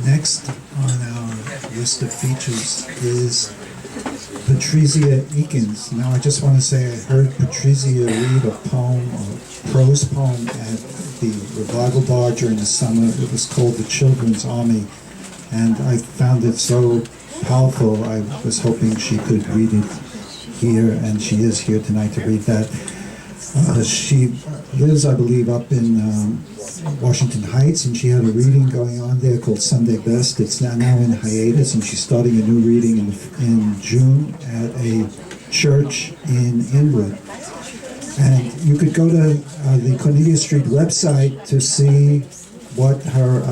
Next on our list of features is Patrizia Eakins. Now I just want to say I heard Patrizia read a poem, a prose poem at the Revival Bar during the summer. It was called The Children's Army, and I found it so powerful I was hoping she could read it here, and she is here tonight to read that. She lives, I believe, up in Washington Heights, and she had a reading going on there called Sunday Best. It's now in hiatus, and she's starting a new reading in June at a church in Inwood. And you could go to the Cornelia Street website to see what her,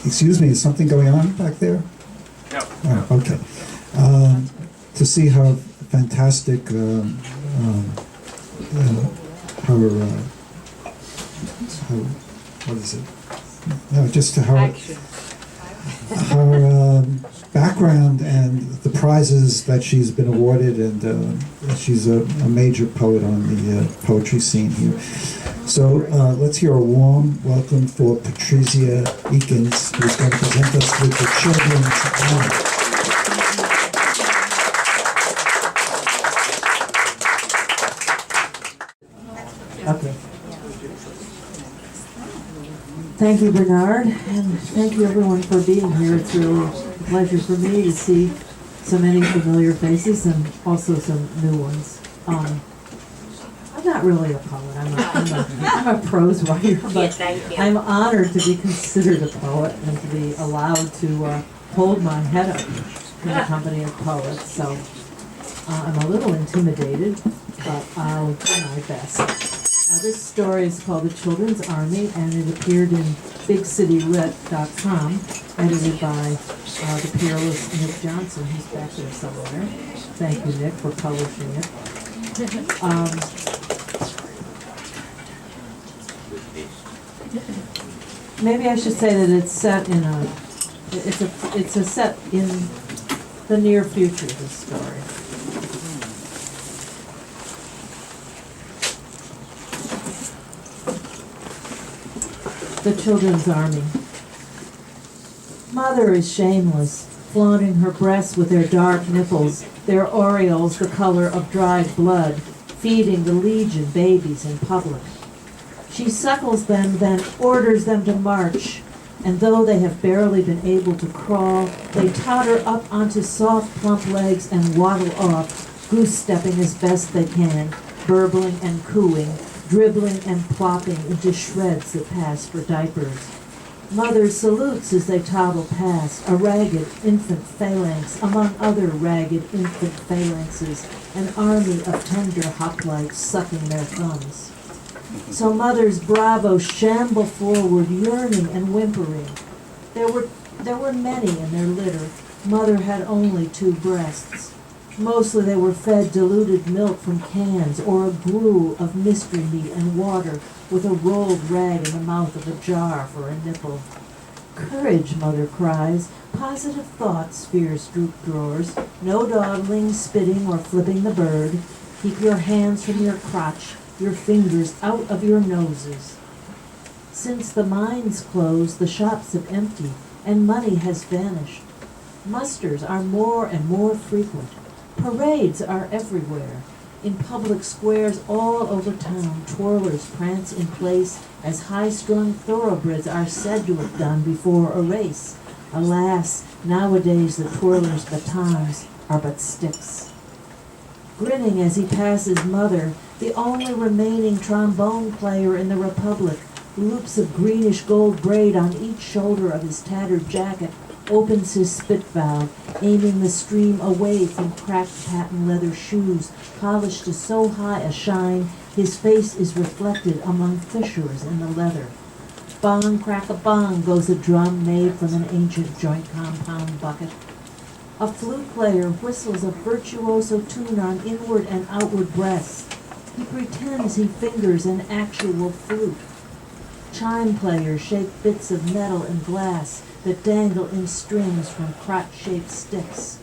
excuse me, is something going on back there? No. Oh, okay. To see her fantastic, what is it? No, just her background and the prizes that she's been awarded, and she's a major poet on the poetry scene here. So let's hear a warm welcome for Patrizia Eakins, who's going to present us with the Children's Army. Okay. Thank you, Bernard, and thank you everyone for being here. It's really a pleasure for me to see so many familiar faces and also some new ones. I'm not really a poet. I'm a prose writer, but I'm honored to be considered a poet and to be allowed to hold my head up in the company of poets. So I'm a little intimidated, but I'll do my best. This story is called The Children's Army, and it appeared in BigCityLit.com, edited by the peerless Nick Johnson, who's back there somewhere. Thank you, Nick, for publishing it. Maybe I should say that it's set in it's a set in the near future, this story. The Children's Army. Mother is shameless, flaunting her breasts with their dark nipples, their aureoles the color of dried blood, feeding the legion babies in public. She suckles them, then orders them to march, and though they have barely been able to crawl, they totter up onto soft, plump legs and waddle off, goose-stepping as best they can, burbling and cooing, dribbling and plopping into shreds that pass for diapers. Mother salutes as they toddle past, a ragged infant phalanx among other ragged infant phalanxes, an army of tender hoplites sucking their thumbs. So Mother's bravos shamble forward, yearning and whimpering. There were many in their litter. Mother had only 2 breasts. Mostly they were fed diluted milk from cans or a gruel of mystery meat and water with a rolled rag in the mouth of a jar for a nipple. Courage, Mother cries. Positive thoughts, fierce droop drawers. No dawdling, spitting, or flipping the bird. Keep your hands from your crotch, your fingers out of your noses. Since the mines closed, the shops have emptied, and money has vanished. Musters are more and more frequent. Parades are everywhere. In public squares all over town, twirlers prance in place as high-strung thoroughbreds are said to have done before a race. Alas, nowadays the twirlers' batons are but sticks. Grinning as he passes Mother, the only remaining trombone player in the Republic, loops of greenish gold braid on each shoulder of his tattered jacket, opens his spit valve, aiming the stream away from cracked patent leather shoes, polished to so high a shine, his face is reflected among fissures in the leather. Bong, crack-a-bong goes a drum made from an ancient joint compound bucket. A flute player whistles a virtuoso tune on inward and outward breaths. He pretends he fingers an actual flute. Chime players shake bits of metal and glass that dangle in strings from crotch-shaped sticks.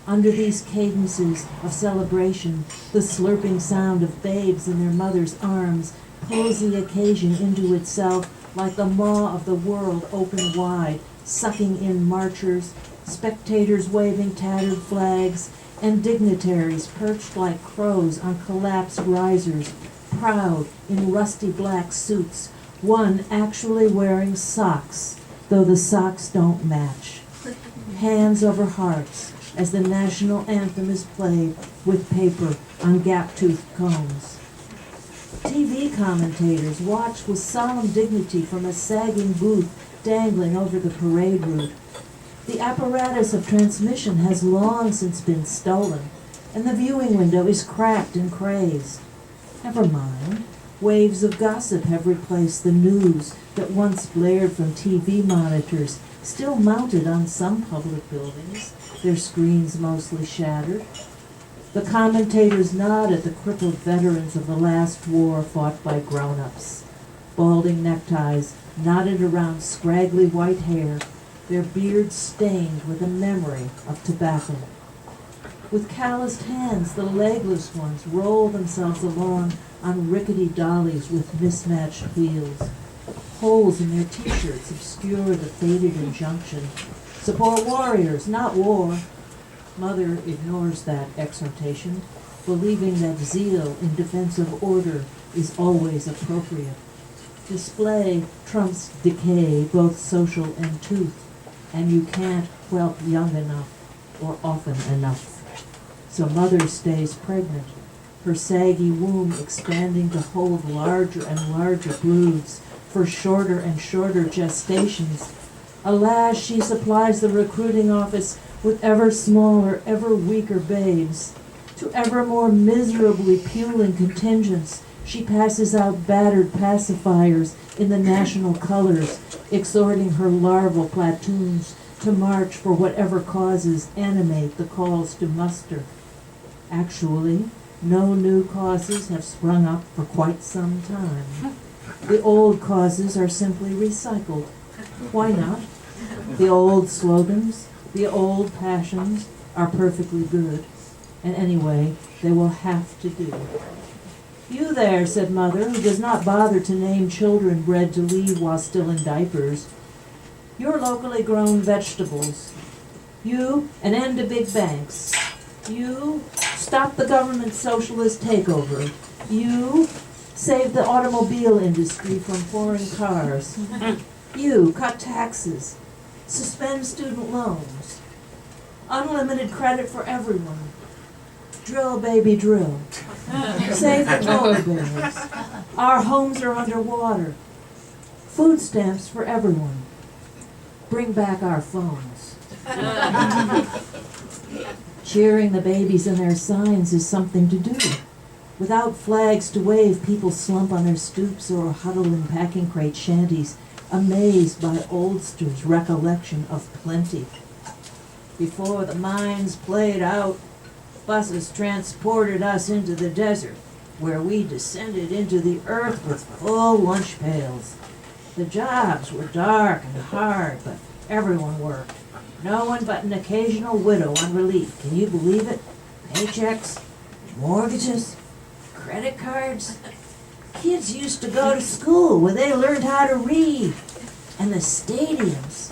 Under these cadences of celebration, the slurping sound of babes in their mother's arms pulls the occasion into itself like the maw of the world open wide, sucking in marchers, spectators waving tattered flags, and dignitaries perched like crows on collapsed risers, proud in rusty black suits, one actually wearing socks, though the socks don't match. Hands over hearts as the national anthem is played with paper on gap-toothed combs. TV commentators watch with solemn dignity from a sagging booth dangling over the parade route. The apparatus of transmission has long since been stolen, and the viewing window is cracked and crazed. Never mind. Waves of gossip have replaced the news that once blared from TV monitors, still mounted on some public buildings, their screens mostly shattered. The commentators nod at the crippled veterans of the last war fought by grown-ups. Balding neckties knotted around scraggly white hair, their beards stained with a memory of tobacco. With calloused hands, the legless ones roll themselves along on rickety dollies with mismatched wheels. Holes in their t-shirts obscure the faded injunction, "Support warriors, not war." Mother ignores that exhortation, believing that zeal in defense of order is always appropriate. Display trumps decay, both social and tooth, and you can't whelp young enough or often enough. So mother stays pregnant, her saggy womb expanding to hold larger and larger broods for shorter and shorter gestations. Alas, she supplies the recruiting office with ever smaller, ever weaker babes. To ever more miserably puling contingents, she passes out battered pacifiers in the national colors, exhorting her larval platoons to march for whatever causes animate the calls to muster. Actually, no new causes have sprung up for quite some time. The old causes are simply recycled. Why not? The old slogans, the old passions are perfectly good, and anyway, they will have to do. "You there," said Mother, who does not bother to name children bred to leave while still in diapers. "Your locally grown vegetables. You, an end to big banks. You, stop the government socialist takeover. You, save the automobile industry from foreign cars. You, cut taxes. Suspend student loans. Unlimited credit for everyone. Drill, baby, drill. Save the polar bears. Our homes are underwater. Food stamps for everyone. Bring back our phones." Cheering the babies and their signs is something to do. Without flags to wave, people slump on their stoops or huddle in packing crate shanties, amazed by oldsters' recollection of plenty. "Before the mines played out, buses transported us into the desert, where we descended into the earth with full lunch pails. The jobs were dark and hard, but everyone worked. No one but an occasional widow on relief. Can you believe it? Paychecks, mortgages, credit cards. Kids used to go to school where they learned how to read. And the stadiums.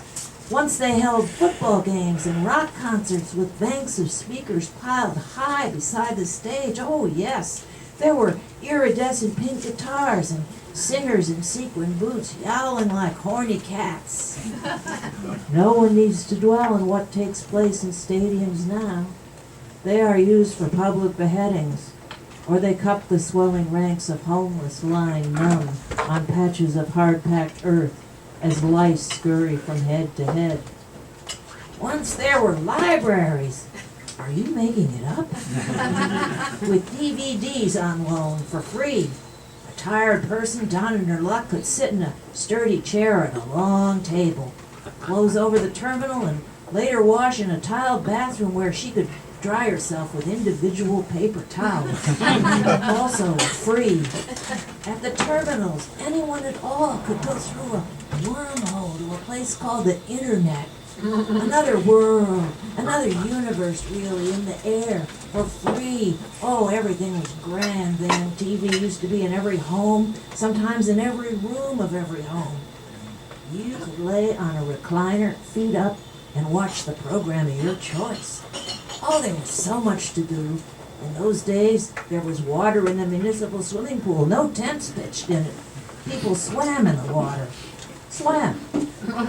Once they held football games and rock concerts with banks of speakers piled high beside the stage. Oh yes, there were iridescent pink guitars and singers in sequin boots yowling like horny cats. No one needs to dwell on what takes place in stadiums now. They are used for public beheadings, or they cup the swelling ranks of homeless lying numb on patches of hard-packed earth as lice scurry from head to head. Once there were libraries. Are you making it up? With DVDs on loan for free. A tired person down in her luck could sit in a sturdy chair at a long table, close over the terminal, and later wash in a tiled bathroom where she could dry herself with individual paper towels. Also free. At the terminals, anyone at all could go through a wormhole to a place called the Internet. Another world, another universe really, in the air, for free. Oh, everything was grand then. TV used to be in every home, sometimes in every room of every home. You could lay on a recliner, feet up, and watch the program of your choice. Oh, there was so much to do. In those days, there was water in the municipal swimming pool, no tents pitched in it. People swam in the water. Swam.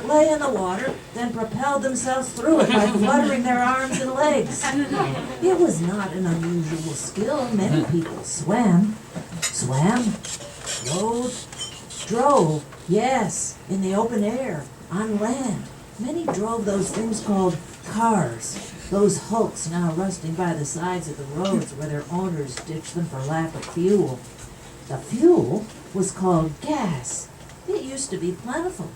Lay in the water, then propelled themselves through it by fluttering their arms and legs. It was not an unusual skill. Many people swam, rode, drove, yes, in the open air, on land. Many drove those things called cars, those hulks now rusting by the sides of the roads where their owners ditched them for lack of fuel. The fuel was called gas. It used to be plentiful,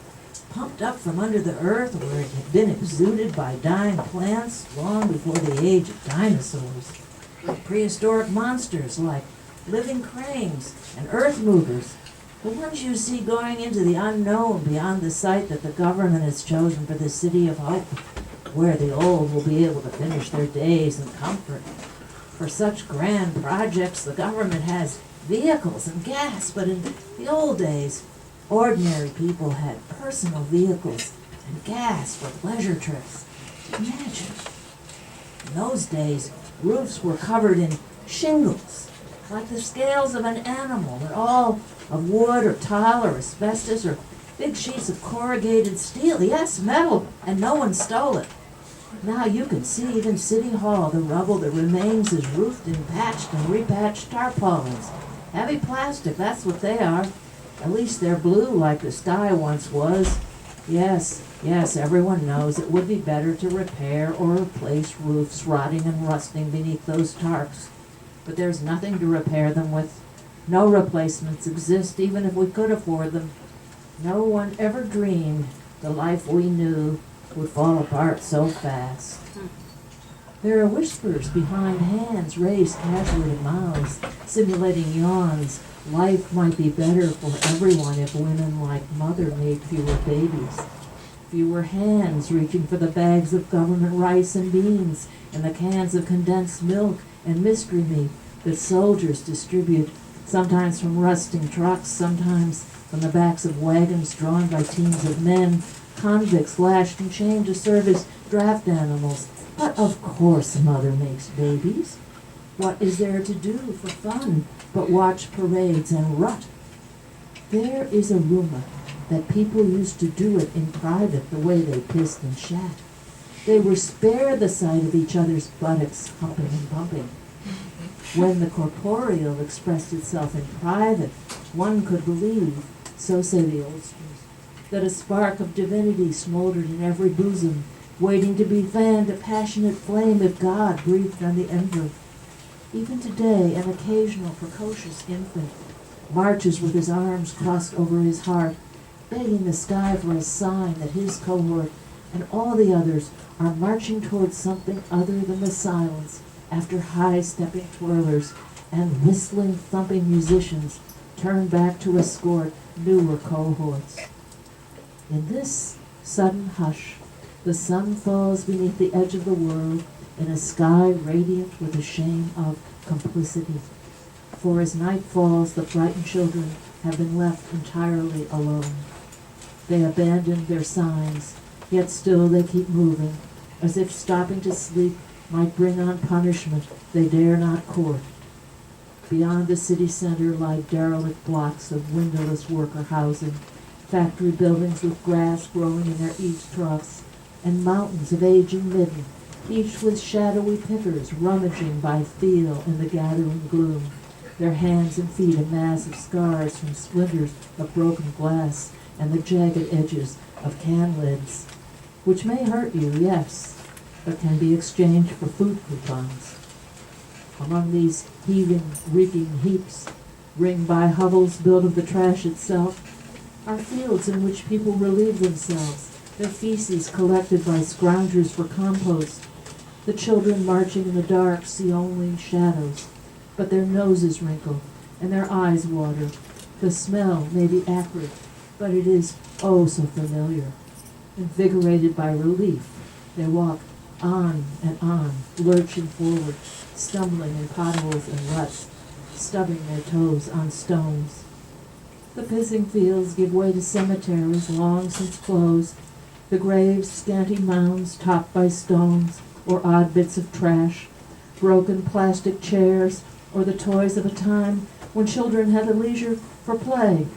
pumped up from under the earth where it had been exuded by dying plants long before the age of dinosaurs. Prehistoric monsters like living cranes and earth movers, the ones you see going into the unknown beyond the site that the government has chosen for the City of Hope, where the old will be able to finish their days in comfort. For such grand projects, the government has vehicles and gas, but in the old days, ordinary people had personal vehicles and gas for pleasure trips. Imagine. In those days, roofs were covered in shingles, like the scales of an animal, and all of wood or tile or asbestos or big sheets of corrugated steel. Yes, metal, and no one stole it. Now you can see even City Hall, the rubble that remains is roofed in patched and repatched tarpaulins. Heavy plastic, that's what they are. At least they're blue like the sky once was. Yes, everyone knows it would be better to repair or replace roofs rotting and rusting beneath those tarps. But there's nothing to repair them with. No replacements exist, even if we could afford them. No one ever dreamed the life we knew would fall apart so fast. There are whispers behind hands raised casually to mouths, simulating yawns. Life might be better for everyone if women like Mother made fewer babies. Fewer hands reaching for the bags of government rice and beans and the cans of condensed milk and mystery meat that soldiers distribute, sometimes from rusting trucks, sometimes from the backs of wagons drawn by teams of men, convicts lashed and chained to serve as draft animals. But of course Mother makes babies. What is there to do for fun but watch parades and rut? There is a rumor that people used to do it in private the way they pissed and shat. They were spared the sight of each other's buttocks humping and bumping. When the corporeal expressed itself in private, one could believe, so say the oldsters, that a spark of divinity smoldered in every bosom, waiting to be fanned to passionate flame if God breathed on the ember. Even today, an occasional precocious infant marches with his arms crossed over his heart, begging the sky for a sign that his cohort and all the others are marching towards something other than the silence after high-stepping twirlers and whistling, thumping musicians turn back to escort newer cohorts. In this sudden hush, the sun falls beneath the edge of the world in a sky radiant with the shame of complicity. For as night falls, the frightened children have been left entirely alone. They abandon their signs, yet still they keep moving, as if stopping to sleep might bring on punishment they dare not court. Beyond the city center lie derelict blocks of windowless worker housing, factory buildings with grass growing in their eaves troughs, and mountains of aging midden, each with shadowy pickers rummaging by feel in the gathering gloom, their hands and feet a mass of scars from splinters of broken glass and the jagged edges of can lids, which may hurt you, yes, but can be exchanged for food coupons. Among these heaving, reeking heaps, ringed by hovels built of the trash itself, are fields in which people relieve themselves, their feces collected by scroungers for compost. The children marching in the dark see only shadows, but their noses wrinkle and their eyes water. The smell may be acrid, but it is oh so familiar. Invigorated by relief, they walk on and on, lurching forward, stumbling in potholes and ruts, stubbing their toes on stones. The pissing fields give way to cemeteries long since closed, the graves scanty mounds topped by stones or odd bits of trash, broken plastic chairs, or the toys of a time when children had the leisure for play.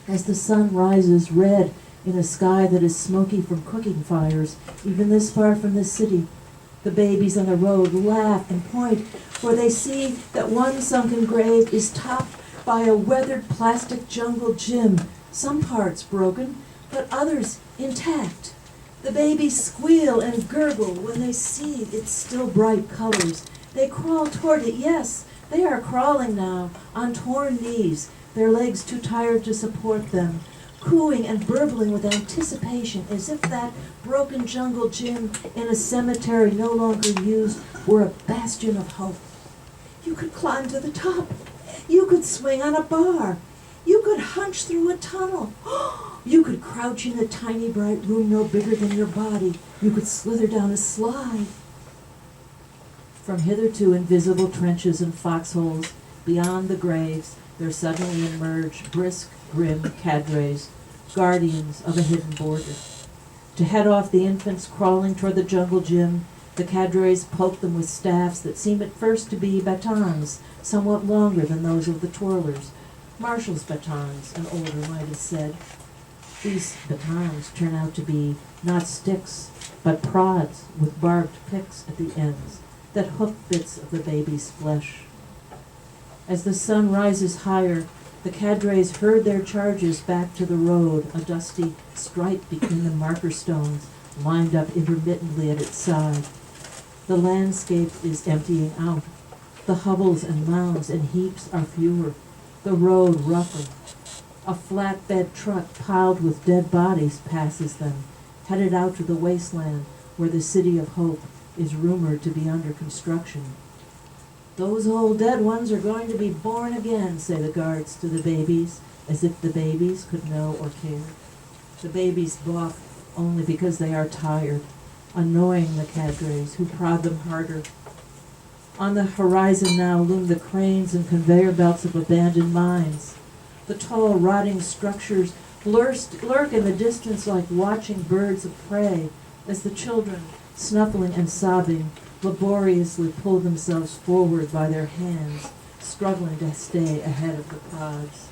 As the sun rises red in a sky that is smoky from cooking fires, even this far from the city, the babies on the road laugh and point, for they see that one sunken grave is topped by a weathered plastic jungle gym, some parts broken, but others intact. The babies squeal and gurgle when they see its still bright colors. They crawl toward it. Yes, they are crawling now, on torn knees, their legs too tired to support them, cooing and burbling with anticipation, as if that broken jungle gym in a cemetery no longer used were a bastion of hope. You could climb to the top. You could swing on a bar. You could hunch through a tunnel. You could crouch in a tiny bright room no bigger than your body. You could slither down a slide. From hitherto invisible trenches and foxholes, beyond the graves, there suddenly emerge brisk, grim cadres, guardians of a hidden border. To head off the infants crawling toward the jungle gym, the cadres poke them with staffs that seem at first to be batons, somewhat longer than those of the twirlers. Marshall's batons, an older might have said. These batons turn out to be not sticks, but prods with barbed picks at the ends that hook bits of the baby's flesh. As the sun rises higher, the cadres herd their charges back to the road, a dusty stripe between the marker stones lined up intermittently at its side. The landscape is emptying out. The hovels and mounds and heaps are fewer, the road rougher. A flatbed truck piled with dead bodies passes them, headed out to the wasteland where the city of hope is rumored to be under construction. Those old dead ones are going to be born again, say the guards to the babies, as if the babies could know or care. The babies balk only because they are tired, annoying the cadres who prod them harder. On the horizon now loom the cranes and conveyor belts of abandoned mines. The tall, rotting structures lurk in the distance like watching birds of prey as the children, snuffling and sobbing, laboriously pull themselves forward by their hands, struggling to stay ahead of the pods.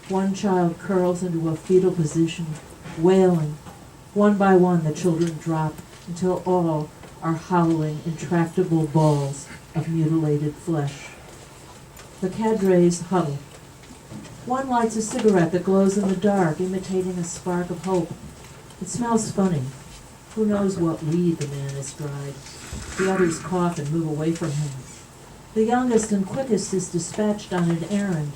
One child curls into a fetal position, wailing. One by one the children drop until all are howling intractable balls of mutilated flesh. The cadres huddle. One lights a cigarette that glows in the dark, imitating a spark of hope. It smells funny. Who knows what weed the man has dried? The others cough and move away from him. The youngest and quickest is dispatched on an errand.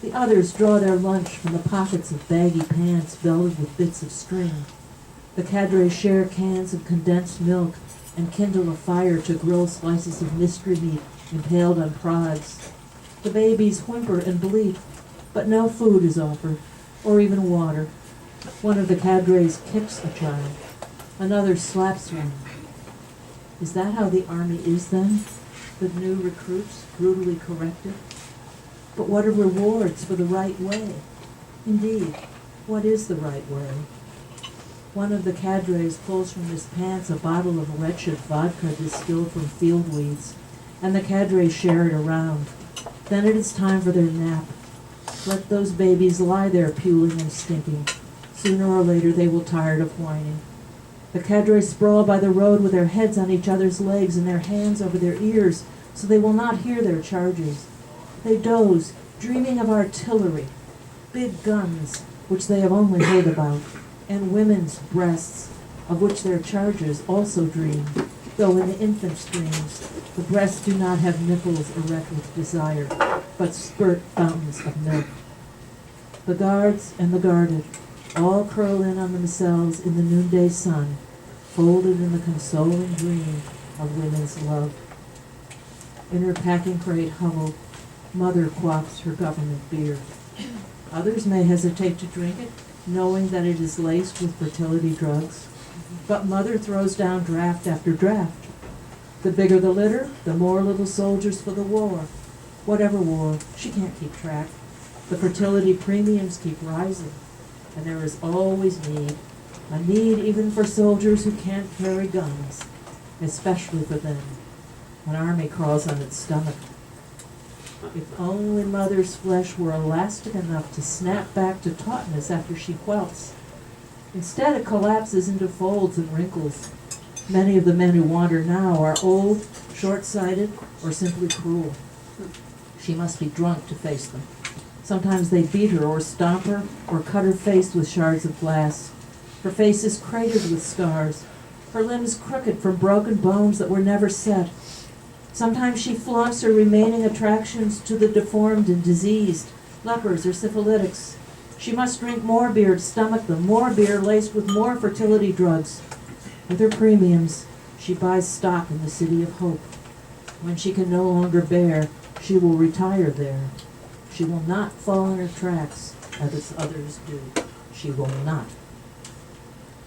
The others draw their lunch from the pockets of baggy pants belted with bits of string. The cadres share cans of condensed milk and kindle a fire to grill slices of mystery meat impaled on prods. The babies whimper and bleat, but no food is offered, or even water. One of the cadres kicks a child. Another slaps one. Is that how the army is then? The new recruits brutally corrected? But what are rewards for the right way? Indeed, what is the right way? One of the cadres pulls from his pants a bottle of wretched vodka distilled from field weeds, and the cadres share it around. Then it is time for their nap. Let those babies lie there puling and stinking. Sooner or later they will tire of whining. The cadres sprawl by the road with their heads on each other's legs and their hands over their ears, so they will not hear their charges. They doze, dreaming of artillery, big guns, which they have only heard about, and women's breasts, of which their charges also dream, though in the infant's dreams the breasts do not have nipples erect with desire, but spurt fountains of milk. The guards and the guarded all curl in on themselves in the noonday sun, folded in the consoling dream of women's love. In her packing crate hovel, mother quaffs her government beer. Others may hesitate to drink it, knowing that it is laced with fertility drugs. But mother throws down draft after draft. The bigger the litter, the more little soldiers for the war. Whatever war, she can't keep track. The fertility premiums keep rising, and there is always need, a need even for soldiers who can't carry guns, especially for them. An army crawls on its stomach. If only mother's flesh were elastic enough to snap back to tautness after she quelts. Instead, it collapses into folds and wrinkles. Many of the men who wander now are old, short-sighted, or simply cruel. She must be drunk to face them. Sometimes they beat her or stomp her or cut her face with shards of glass. Her face is cratered with scars. Her limbs crooked from broken bones that were never set. Sometimes she flaunts her remaining attractions to the deformed and diseased, lepers or syphilitics. She must drink more beer to stomach them, more beer laced with more fertility drugs. With her premiums, she buys stock in the city of hope. When she can no longer bear, she will retire there. She will not fall in her tracks as others do. She will not.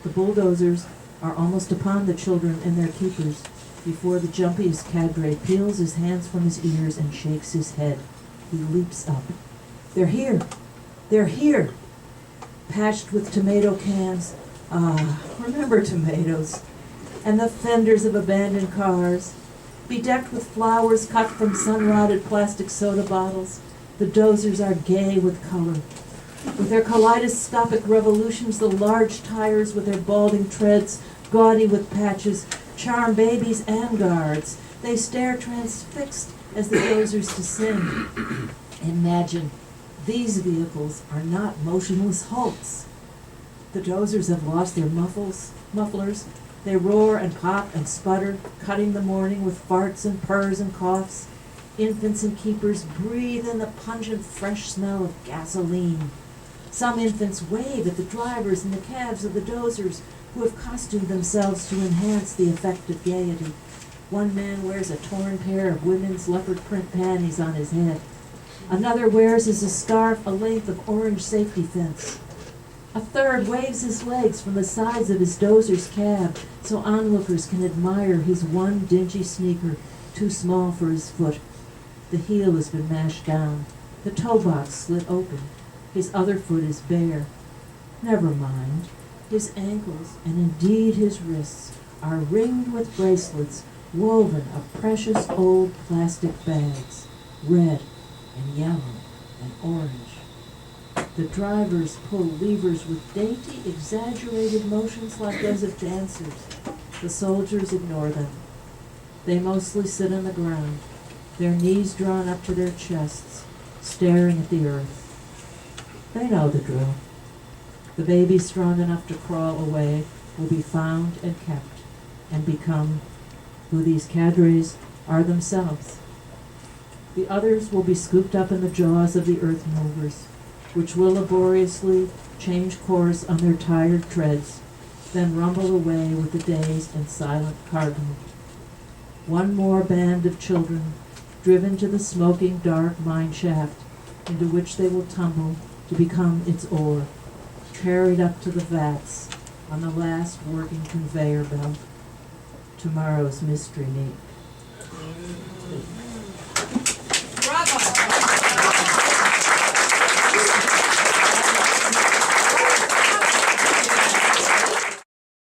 The bulldozers are almost upon the children and their keepers before the jumpiest cadre peels his hands from his ears and shakes his head. He leaps up. They're here! They're here! Patched with tomato cans. Ah, remember tomatoes. And the fenders of abandoned cars. Bedecked with flowers cut from sun-rotted plastic soda bottles. The dozers are gay with color. With their kaleidoscopic revolutions, the large tires with their balding treads, gaudy with patches, charm babies and guards. They stare transfixed as the dozers descend. Imagine, these vehicles are not motionless hulks. The dozers have lost their mufflers. They roar and pop and sputter, cutting the morning with farts and purrs and coughs. Infants and keepers breathe in the pungent, fresh smell of gasoline. Some infants wave at the drivers and the cabs of the dozers, who have costumed themselves to enhance the effect of gaiety. One man wears a torn pair of women's leopard print panties on his head. Another wears as a scarf a length of orange safety fence. A third waves his legs from the sides of his dozer's cab so onlookers can admire his one dingy sneaker, too small for his foot. The heel has been mashed down, the toe box slit open. His other foot is bare. Never mind. His ankles, and indeed his wrists, are ringed with bracelets woven of precious old plastic bags, red and yellow and orange. The drivers pull levers with dainty, exaggerated motions like those of dancers. The soldiers ignore them. They mostly sit on the ground, their knees drawn up to their chests, staring at the earth. They know the drill. The baby strong enough to crawl away will be found and kept, and become who these cadres are themselves. The others will be scooped up in the jaws of the earth movers, which will laboriously change course on their tired treads, then rumble away with the dazed and silent cargo. One more band of children, driven to the smoking dark mine shaft, into which they will tumble to become its ore, carried up to the vats on the last working conveyor belt. Tomorrow's mystery meat.